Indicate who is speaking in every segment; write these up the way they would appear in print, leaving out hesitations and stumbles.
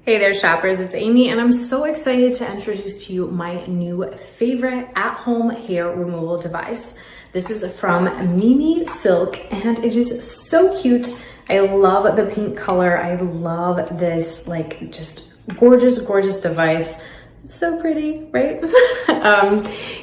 Speaker 1: Hey there shoppers, it's Amy and I'm so excited to introduce to you my new favorite at-home hair removal device. This is from MimiSilk and it is so cute. I love the pink color. I love this like just gorgeous device. It's so pretty, right?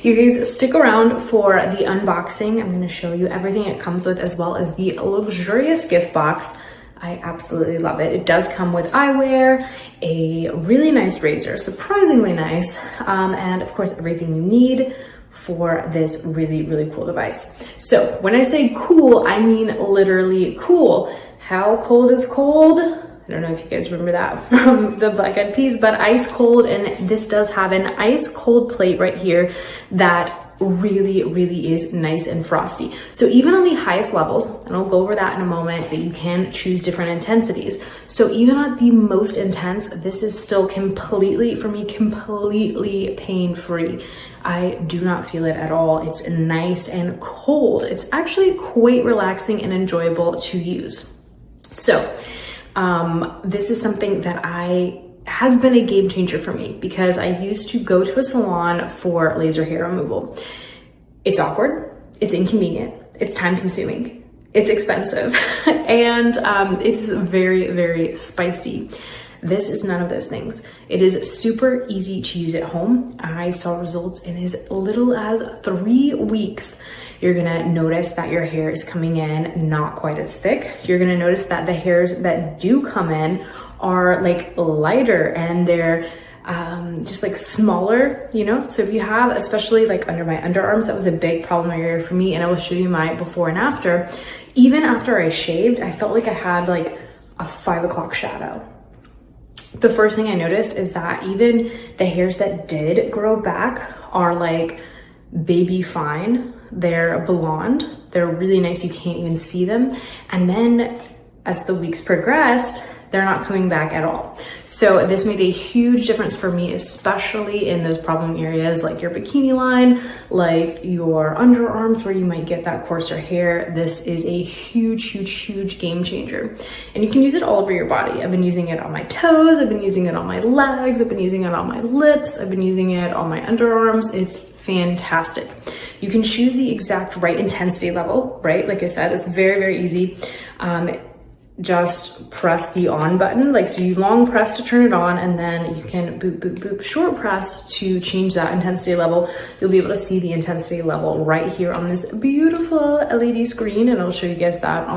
Speaker 1: You guys stick around for the unboxing. I'm going to show you everything it comes with as well as the luxurious gift box. I absolutely love it. It does come with eyewear, a really nice razor, surprisingly nice, and of course everything you need for this really cool device. So when I say cool, I mean literally cool. How cold is cold? I don't know if you guys remember that from the Black Eyed Peas, but ice cold, and this does have an ice cold plate right here that really is nice and frosty. So even on the highest levels, and I'll go over that in a moment, that you can choose different intensities. So even at the most intense, this is still completely, for me, completely pain-free. I do not feel it at all. It's nice and cold. It's actually quite relaxing and enjoyable to use. So this is something that has been a game changer for me because I used to go to a salon for laser hair removal. It's awkward, it's inconvenient, it's time consuming, it's expensive, and it's very spicy. This is none of those things. It is super easy to use at home. I saw results in as little as 3 weeks. You're gonna notice that your hair is coming in not quite as thick. You're gonna notice that the hairs that do come in are like lighter and they're just like smaller, you know? So if you have, especially like under my underarms, that was a big problem area for me, and I will show you my before and after. Even after I shaved, I felt like I had like a 5 o'clock shadow. The first thing I noticed is that even the hairs that did grow back are like baby fine. They're blonde. They're really nice. You can't even see them. And then as the weeks progressed, they're not coming back at all. So this made a huge difference for me, especially in those problem areas like your bikini line, like your underarms where you might get that coarser hair. This is a huge game changer. And you can use it all over your body. I've been using it on my toes. I've been using it on my legs. I've been using it on my lips. I've been using it on my underarms. It's fantastic. You can choose the exact right intensity level, right? Like I said, it's very easy. Just press the on button, like so you long press to turn it on, and then you can boop short press to change that intensity level. You'll be able to see the intensity level right here on this beautiful LED screen, and I'll show you guys that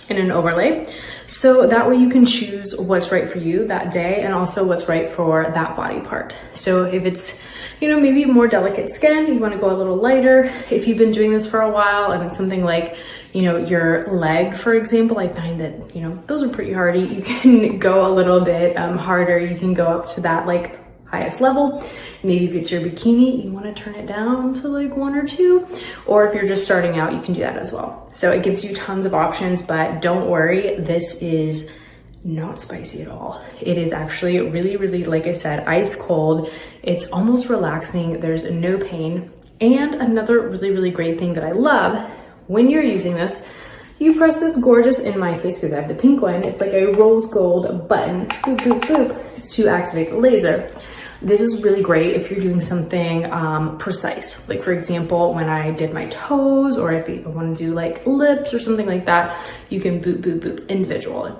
Speaker 1: in an overlay. So that way you can choose what's right for you that day and also what's right for that body part. So if it's, you know, maybe more delicate skin, you want to go a little lighter. If you've been doing this for a while and it's something like, you know, your leg, for example, I find that, you know, those are pretty hardy. You can go a little bit harder. You can go up to that like highest level. Maybe if it's your bikini, you want to turn it down to like 1 or 2, or if you're just starting out, you can do that as well. So it gives you tons of options, but don't worry, this is not spicy at all. It is actually really, like I said, ice cold. It's almost relaxing. There's no pain. And another really great thing that I love when you're using this, you press this gorgeous, in my case, because I have the pink one, it's like a rose gold button, boop, to activate the laser. This is really great if you're doing something precise. Like for example, when I did my toes, or if you want to do like lips or something like that, you can boop individually.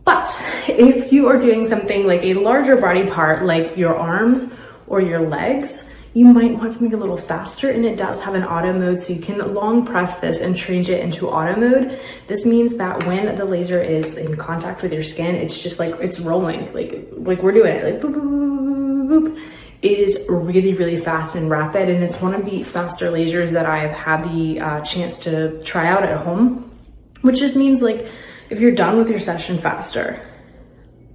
Speaker 1: But if you are doing something like a larger body part, like your arms or your legs, you might want something a little faster, and it does have an auto mode, so you can long press this and change it into auto mode. This means that when the laser is in contact with your skin, it's just like, it's rolling, like we're doing it, like boop. It is really fast and rapid, and it's one of the faster lasers that I've had the chance to try out at home, which just means like, if you're done with your session faster,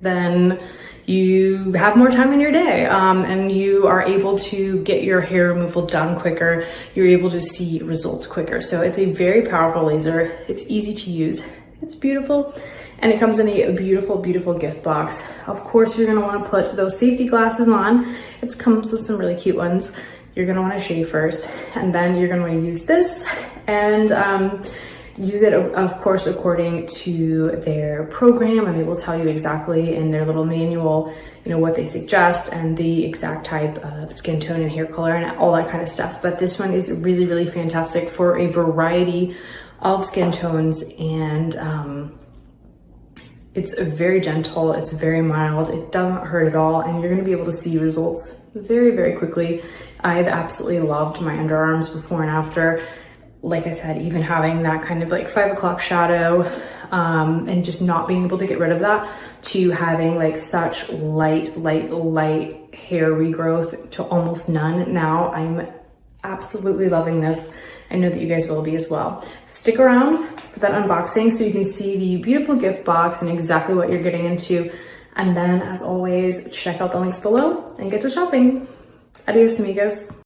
Speaker 1: then you have more time in your day, and you are able to get your hair removal done quicker. You're able to see results quicker. So it's a very powerful laser. It's easy to use. It's beautiful. And it comes in a beautiful gift box. Of course, you're gonna wanna put those safety glasses on. It comes with some really cute ones. You're gonna wanna shave first, and then you're gonna wanna use this. And use it, of course, according to their program, and they will tell you exactly in their little manual, you know, what they suggest and the exact type of skin tone and hair color and all that kind of stuff. But this one is really, really fantastic for a variety of skin tones, and it's very gentle, it's very mild, it doesn't hurt at all, and you're gonna be able to see results very, very quickly. I've absolutely loved my underarms before and after. Like I said, even having that kind of like 5 o'clock shadow and just not being able to get rid of that, to having like such light hair regrowth to almost none now. I'm absolutely loving this. I know that you guys will be as well. Stick around for that unboxing so you can see the beautiful gift box and exactly what you're getting into. And then, as always, check out the links below and get to shopping. Adios, amigos.